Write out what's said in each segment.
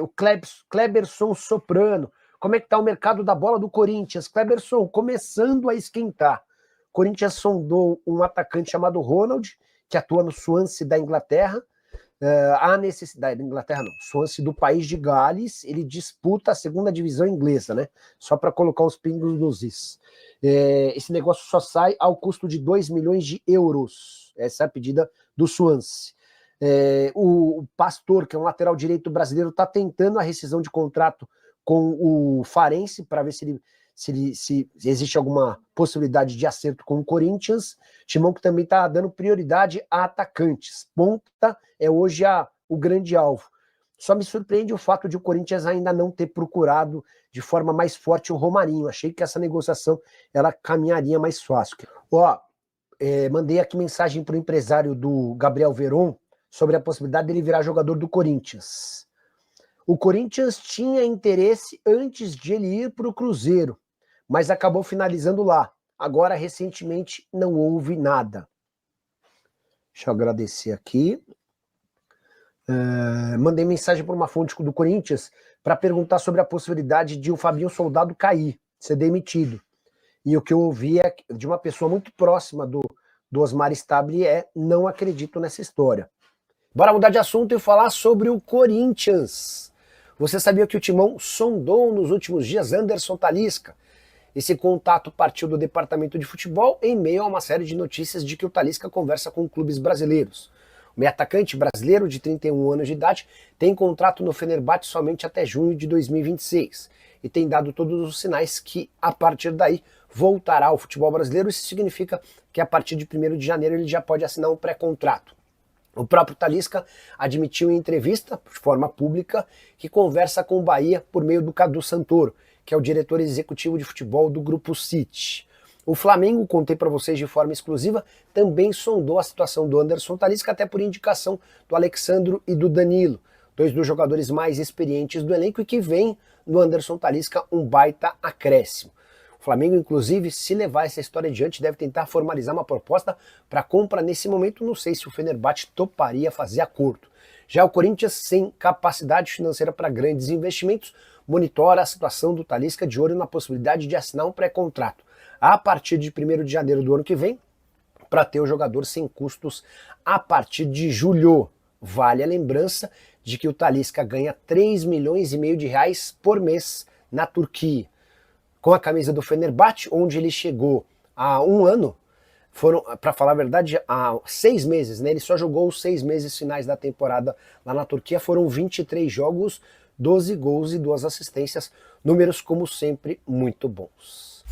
O Kleberson Soprano. Como é que está o mercado da bola do Corinthians? Kleberson, começando a esquentar. O Corinthians sondou um atacante chamado Ronald, que atua no Swansea da Inglaterra. Há necessidade, da Inglaterra não, Swansea do país de Gales, ele disputa a segunda divisão inglesa, né? Só para colocar os pingos nos is. Esse negócio só sai ao custo de 2 milhões de euros. Essa é a pedida do Swansea. O Pastor, que é um lateral direito brasileiro, está tentando a rescisão de contrato com o Farense para ver se existe alguma possibilidade de acerto com o Corinthians. Timão que também está dando prioridade a atacantes. Ponta é hoje o grande alvo. Só me surpreende o fato de o Corinthians ainda não ter procurado de forma mais forte o Romarinho. Achei que essa negociação ela caminharia mais fácil. Mandei aqui mensagem para o empresário do Gabriel Veron sobre a possibilidade dele virar jogador do Corinthians. O Corinthians tinha interesse antes de ele ir para o Cruzeiro, mas acabou finalizando lá. Agora, recentemente, não houve nada. Deixa eu agradecer aqui. Mandei mensagem para uma fonte do Corinthians para perguntar sobre a possibilidade de o Fabinho Soldado cair, ser demitido. E o que eu ouvi é de uma pessoa muito próxima do Osmar Stabile não acredito nessa história. Bora mudar de assunto e falar sobre o Corinthians. Você sabia que o Timão sondou nos últimos dias Anderson Talisca? Esse contato partiu do departamento de futebol em meio a uma série de notícias de que o Talisca conversa com clubes brasileiros. O meio-atacante brasileiro de 31 anos de idade tem contrato no Fenerbahçe somente até junho de 2026 e tem dado todos os sinais que, a partir daí, voltará ao futebol brasileiro. Isso significa que a partir de 1º de janeiro ele já pode assinar um pré-contrato. O próprio Talisca admitiu em entrevista, de forma pública, que conversa com o Bahia por meio do Cadu Santoro, que é o diretor executivo de futebol do Grupo City. O Flamengo, contei para vocês de forma exclusiva, também sondou a situação do Anderson Talisca, até por indicação do Alexandro e do Danilo, dois dos jogadores mais experientes do elenco e que vem no Anderson Talisca um baita acréscimo. O Flamengo, inclusive, se levar essa história adiante, deve tentar formalizar uma proposta para compra nesse momento. Não sei se o Fenerbahçe toparia fazer acordo. Já o Corinthians, sem capacidade financeira para grandes investimentos, monitora a situação do Talisca de olho na possibilidade de assinar um pré-contrato a partir de 1º de janeiro do ano que vem, para ter o jogador sem custos a partir de julho. Vale a lembrança de que o Talisca ganha 3,5 milhões de reais por mês na Turquia. Com a camisa do Fenerbahçe, onde ele chegou há um ano, foram, para falar a verdade, há 6 meses, né? Ele só jogou os 6 meses finais da temporada lá na Turquia, foram 23 jogos, 12 gols e 2 assistências, números como sempre muito bons.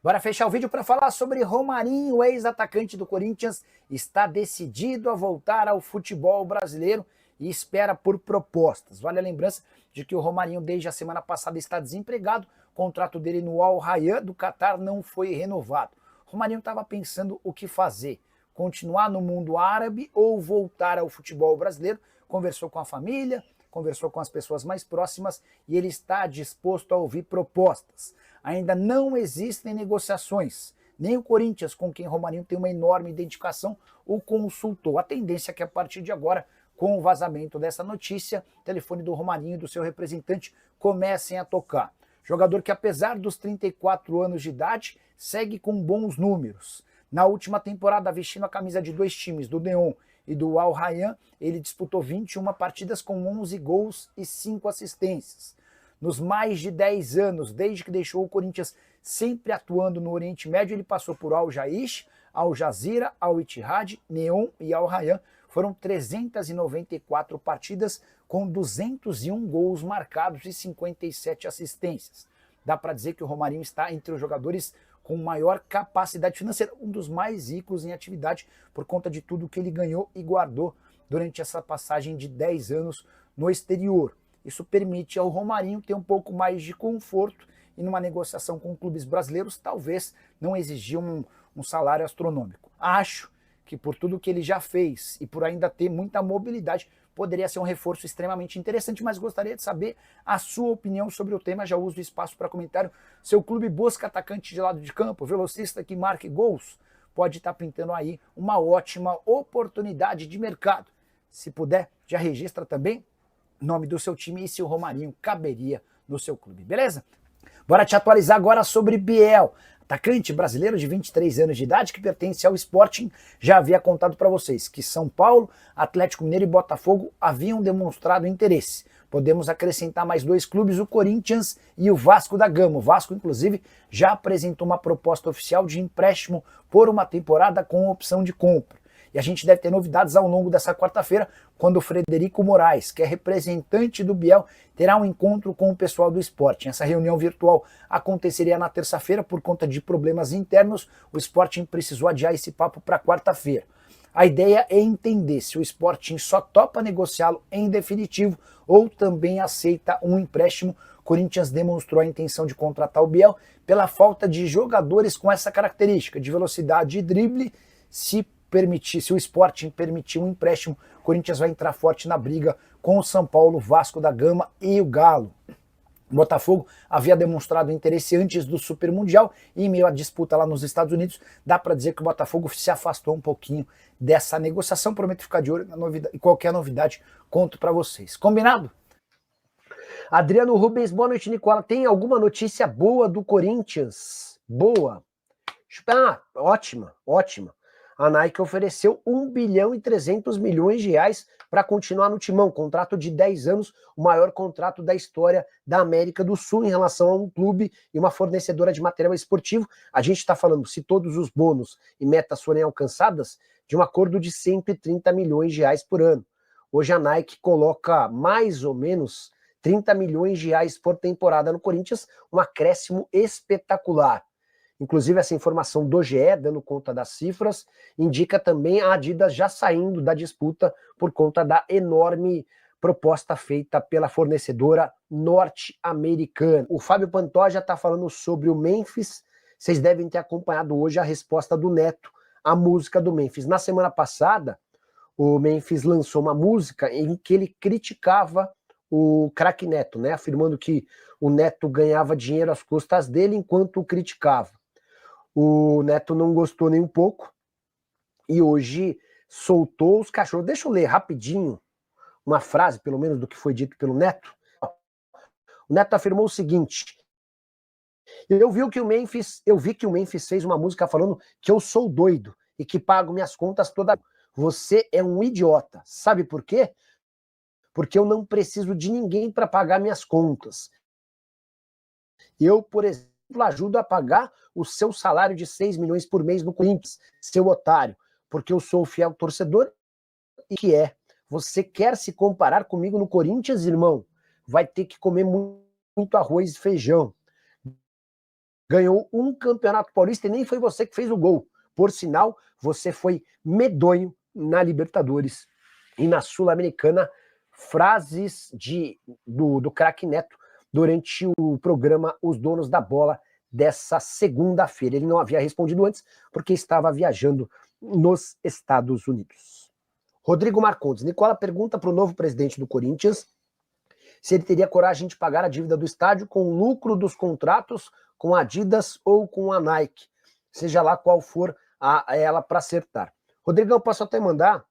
Bora fechar o vídeo para falar sobre Romarinho, o ex-atacante do Corinthians, está decidido a voltar ao futebol brasileiro e espera por propostas. Vale a lembrança de que o Romarinho desde a semana passada está desempregado, o contrato dele no Al Rayyan do Catar não foi renovado. O Romarinho estava pensando o que fazer, continuar no mundo árabe ou voltar ao futebol brasileiro, conversou com a família, conversou com as pessoas mais próximas e ele está disposto a ouvir propostas. Ainda não existem negociações. Nem o Corinthians, com quem Romarinho tem uma enorme identificação, o consultou. A tendência é que a partir de agora, com o vazamento dessa notícia, o telefone do Romarinho e do seu representante comecem a tocar. Jogador que, apesar dos 34 anos de idade, segue com bons números. Na última temporada, vestindo a camisa de 2 times, do Neon e do Al Rayyan, ele disputou 21 partidas com 11 gols e 5 assistências. Nos mais de 10 anos, desde que deixou o Corinthians sempre atuando no Oriente Médio, ele passou por Al Jaish, Al Jazeera, Al Ittihad, Neon e Al Rayyan. Foram 394 partidas com 201 gols marcados e 57 assistências. Dá para dizer que o Romarinho está entre os jogadores com maior capacidade financeira, um dos mais ricos em atividade por conta de tudo que ele ganhou e guardou durante essa passagem de 10 anos no exterior. Isso permite ao Romarinho ter um pouco mais de conforto e numa negociação com clubes brasileiros talvez não exigir um salário astronômico. Acho que por tudo que ele já fez e por ainda ter muita mobilidade, poderia ser um reforço extremamente interessante, mas gostaria de saber a sua opinião sobre o tema. Já uso o espaço para comentário. Seu clube busca atacante de lado de campo, velocista que marque gols? Pode estar pintando aí uma ótima oportunidade de mercado. Se puder, já registra também nome do seu time e se o Romarinho caberia no seu clube, beleza? Bora te atualizar agora sobre Biel, atacante brasileiro de 23 anos de idade que pertence ao Sporting. Já havia contado para vocês que São Paulo, Atlético Mineiro e Botafogo haviam demonstrado interesse. Podemos acrescentar mais 2 clubes, o Corinthians e o Vasco da Gama. O Vasco, inclusive, já apresentou uma proposta oficial de empréstimo por uma temporada com opção de compra. E a gente deve ter novidades ao longo dessa quarta-feira, quando o Frederico Moraes, que é representante do Biel, terá um encontro com o pessoal do Sporting. Essa reunião virtual aconteceria na terça-feira por conta de problemas internos. O Sporting precisou adiar esse papo para quarta-feira. A ideia é entender se o Sporting só topa negociá-lo em definitivo ou também aceita um empréstimo. O Corinthians demonstrou a intenção de contratar o Biel pela falta de jogadores com essa característica de velocidade e drible. Se o Sporting permitir um empréstimo, o Corinthians vai entrar forte na briga com o São Paulo, Vasco da Gama e o Galo. O Botafogo havia demonstrado interesse antes do Super Mundial e em meio à disputa lá nos Estados Unidos, dá para dizer que o Botafogo se afastou um pouquinho dessa negociação. Prometo ficar de olho na novidade, e qualquer novidade conto para vocês. Combinado? Adriano Rubens, boa noite, Nicola. Tem alguma notícia boa do Corinthians? Boa. Ótima. A Nike ofereceu 1 bilhão e 300 milhões de reais para continuar no timão, contrato de 10 anos, o maior contrato da história da América do Sul em relação a um clube e uma fornecedora de material esportivo. A gente está falando, se todos os bônus e metas forem alcançadas, de um acordo de 130 milhões de reais por ano. Hoje a Nike coloca mais ou menos 30 milhões de reais por temporada no Corinthians, um acréscimo espetacular. Inclusive, essa informação do GE, dando conta das cifras, indica também a Adidas já saindo da disputa por conta da enorme proposta feita pela fornecedora norte-americana. O Fábio Pantoja está falando sobre o Memphis. Vocês devem ter acompanhado hoje a resposta do Neto à música do Memphis. Na semana passada, o Memphis lançou uma música em que ele criticava o craque Neto, né? Afirmando que o Neto ganhava dinheiro às custas dele enquanto o criticava. O Neto não gostou nem um pouco e hoje soltou os cachorros. Deixa eu ler rapidinho uma frase, pelo menos, do que foi dito pelo Neto. O Neto afirmou o seguinte: eu vi que o Memphis fez uma música falando que eu sou doido e que pago minhas contas toda. Você é um idiota. Sabe por quê? Porque eu não preciso de ninguém para pagar minhas contas. Eu, por exemplo, ajudo a pagar o seu salário de 6 milhões por mês no Corinthians, seu otário, porque eu sou o fiel torcedor e que é. Você quer se comparar comigo no Corinthians, irmão? Vai ter que comer muito arroz e feijão. Ganhou um campeonato paulista e nem foi você que fez o gol. Por sinal, você foi medonho na Libertadores e na Sul-Americana. Frases do craque Neto durante o programa Os Donos da Bola dessa segunda-feira. Ele não havia respondido antes porque estava viajando nos Estados Unidos. Rodrigo Marcondes. Nicola pergunta para o novo presidente do Corinthians se ele teria coragem de pagar a dívida do estádio com o lucro dos contratos com a Adidas ou com a Nike, seja lá qual for ela para acertar. Rodrigão, eu posso até mandar,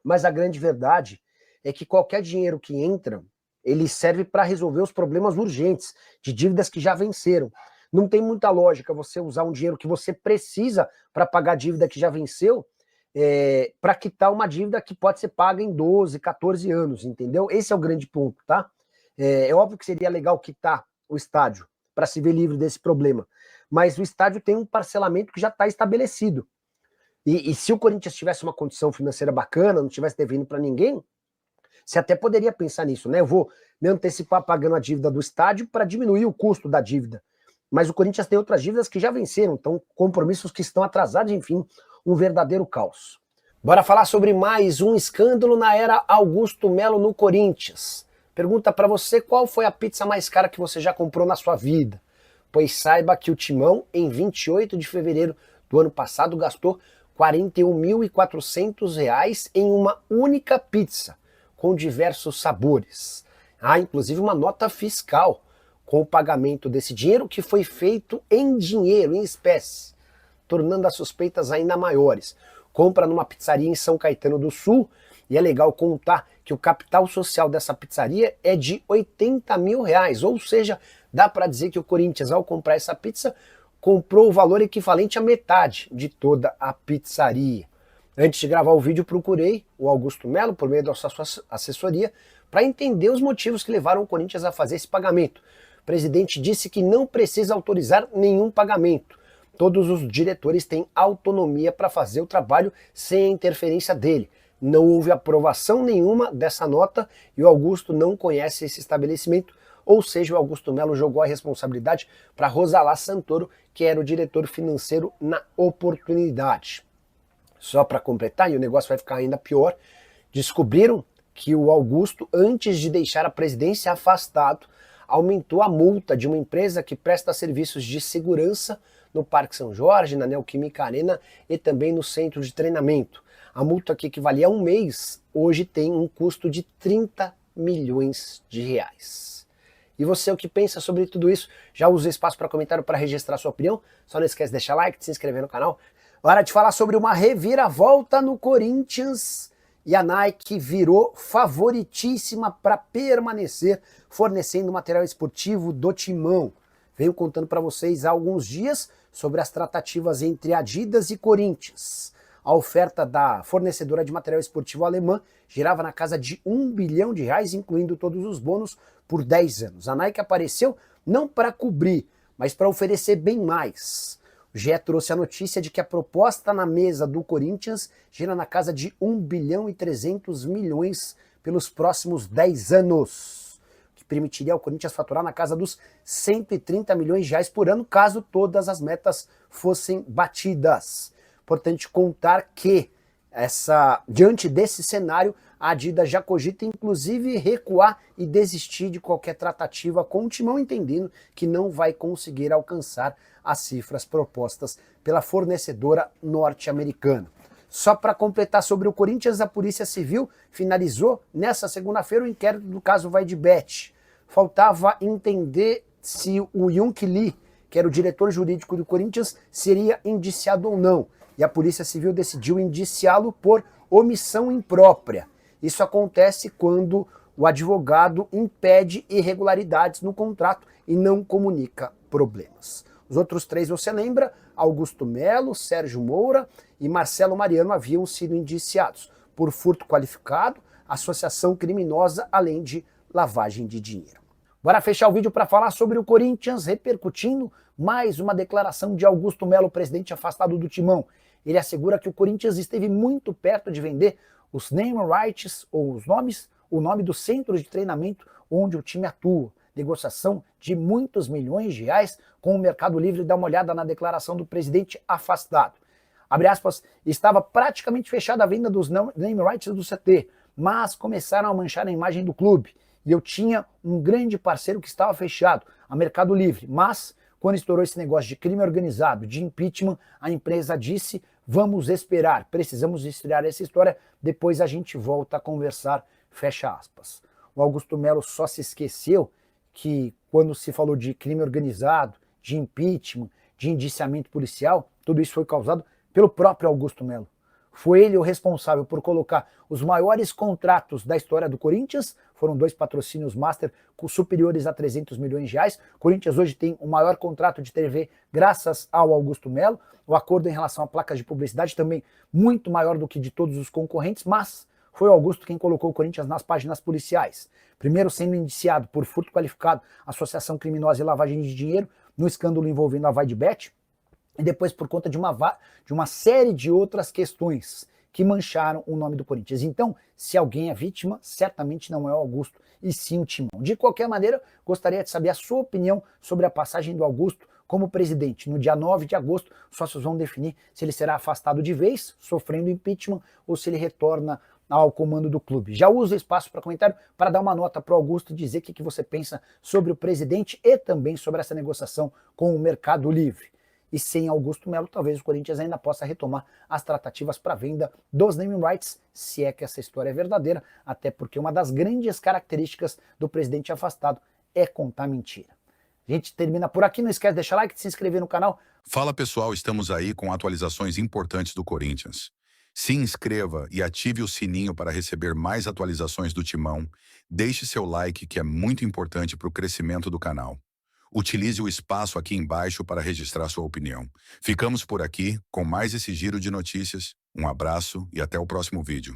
mas a grande verdade é que qualquer dinheiro que entra, ele serve para resolver os problemas urgentes de dívidas que já venceram. Não tem muita lógica você usar um dinheiro que você precisa para pagar a dívida que já venceu, para quitar uma dívida que pode ser paga em 12, 14 anos, entendeu? Esse é o grande ponto, tá? É óbvio que seria legal quitar o estádio para se ver livre desse problema, mas o estádio tem um parcelamento que já está estabelecido. E se o Corinthians tivesse uma condição financeira bacana, não tivesse devendo para ninguém, você até poderia pensar nisso, né? Eu vou me antecipar pagando a dívida do estádio para diminuir o custo da dívida. Mas o Corinthians tem outras dívidas que já venceram, então compromissos que estão atrasados, enfim, um verdadeiro caos. Bora falar sobre mais um escândalo na era Augusto Melo no Corinthians. Pergunta para você qual foi a pizza mais cara que você já comprou na sua vida. Pois saiba que o Timão, em 28 de fevereiro do ano passado, gastou R$ 41.400 em uma única pizza, com diversos sabores. Há inclusive uma nota fiscal com o pagamento desse dinheiro que foi feito em dinheiro, em espécie, tornando as suspeitas ainda maiores. Compra numa pizzaria em São Caetano do Sul E é legal contar que o capital social dessa pizzaria é de 80 mil reais, ou seja, dá para dizer que o Corinthians, ao comprar essa pizza, comprou o valor equivalente à metade de toda a pizzaria. Antes de gravar o vídeo, procurei o Augusto Melo, por meio da sua assessoria, para entender os motivos que levaram o Corinthians a fazer esse pagamento. O presidente disse que não precisa autorizar nenhum pagamento. Todos os diretores têm autonomia para fazer o trabalho sem a interferência dele. Não houve aprovação nenhuma dessa nota e o Augusto não conhece esse estabelecimento, ou seja, o Augusto Melo jogou a responsabilidade para Rosalá Santoro, que era o diretor financeiro na oportunidade. Só para completar, e o negócio vai ficar ainda pior, descobriram que o Augusto, antes de deixar a presidência afastado, aumentou a multa de uma empresa que presta serviços de segurança no Parque São Jorge, na Neoquímica Arena e também no centro de treinamento. A multa que equivalia a um mês, hoje tem um custo de 30 milhões de reais. E você, o que pensa sobre tudo isso? Já usa o espaço para comentário para registrar sua opinião? Só não esquece de deixar like, de se inscrever no canal. Hora de falar sobre uma reviravolta no Corinthians e a Nike virou favoritíssima para permanecer fornecendo material esportivo do Timão. Venho contando para vocês há alguns dias sobre as tratativas entre Adidas e Corinthians. A oferta da fornecedora de material esportivo alemã girava na casa de R$1 bilhão, incluindo todos os bônus, por 10 anos. A Nike apareceu não para cobrir, mas para oferecer bem mais. O GE trouxe a notícia de que a proposta na mesa do Corinthians gira na casa de R$1 bilhão e 300 milhões pelos próximos 10 anos, que permitiria ao Corinthians faturar na casa dos 130 milhões de reais por ano, caso todas as metas fossem batidas. Importante contar que, diante desse cenário, a Adidas já cogita inclusive recuar e desistir de qualquer tratativa com o Timão, entendendo que não vai conseguir alcançar as cifras propostas pela fornecedora norte-americana. Só para completar sobre o Corinthians, a Polícia Civil finalizou nessa segunda-feira o inquérito do caso Vaidbet. Faltava entender se o Yunk Lee, que era o diretor jurídico do Corinthians, seria indiciado ou não. E a Polícia Civil decidiu indiciá-lo por omissão imprópria. Isso acontece quando o advogado impede irregularidades no contrato e não comunica problemas. Os outros três, você lembra, Augusto Melo, Sérgio Moura e Marcelo Mariano haviam sido indiciados por furto qualificado, associação criminosa, além de lavagem de dinheiro. Bora fechar o vídeo para falar sobre o Corinthians, repercutindo mais uma declaração de Augusto Melo, presidente afastado do Timão. Ele assegura que o Corinthians esteve muito perto de vender os name rights, ou o nome do centro de treinamento onde o time atua. Negociação de muitos milhões de reais com o Mercado Livre. Dá uma olhada na declaração do presidente afastado. Abre aspas, estava praticamente fechada a venda dos name rights do CT, mas começaram a manchar a imagem do clube. E eu tinha um grande parceiro que estava fechado, a Mercado Livre, mas quando estourou esse negócio de crime organizado, de impeachment, a empresa disse, vamos esperar, precisamos estrear essa história, depois a gente volta a conversar, fecha aspas. O Augusto Melo só se esqueceu que quando se falou de crime organizado, de impeachment, de indiciamento policial, tudo isso foi causado pelo próprio Augusto Melo. Foi ele o responsável por colocar os maiores contratos da história do Corinthians, foram 2 patrocínios master superiores a 300 milhões de reais. O Corinthians hoje tem o maior contrato de TV graças ao Augusto Melo. O acordo em relação a placas de publicidade também muito maior do que de todos os concorrentes, mas foi o Augusto quem colocou o Corinthians nas páginas policiais. Primeiro sendo indiciado por furto qualificado, associação criminosa e lavagem de dinheiro no escândalo envolvendo a Vaidbet, e depois por conta de uma série de outras questões que mancharam o nome do Corinthians. Então, se alguém é vítima, certamente não é o Augusto, e sim o Timão. De qualquer maneira, gostaria de saber a sua opinião sobre a passagem do Augusto como presidente. No dia 9 de agosto, os sócios vão definir se ele será afastado de vez, sofrendo impeachment, ou se ele retorna ao comando do clube. Já uso o espaço para comentário para dar uma nota para o Augusto e dizer o que você pensa sobre o presidente e também sobre essa negociação com o Mercado Livre. E sem Augusto Melo, talvez o Corinthians ainda possa retomar as tratativas para venda dos naming rights, se é que essa história é verdadeira, até porque uma das grandes características do presidente afastado é contar mentira. A gente termina por aqui, não esquece de deixar like, de se inscrever no canal. Fala pessoal, estamos aí com atualizações importantes do Corinthians. Se inscreva e ative o sininho para receber mais atualizações do Timão. Deixe seu like, que é muito importante para o crescimento do canal. Utilize o espaço aqui embaixo para registrar sua opinião. Ficamos por aqui com mais esse giro de notícias. Um abraço e até o próximo vídeo.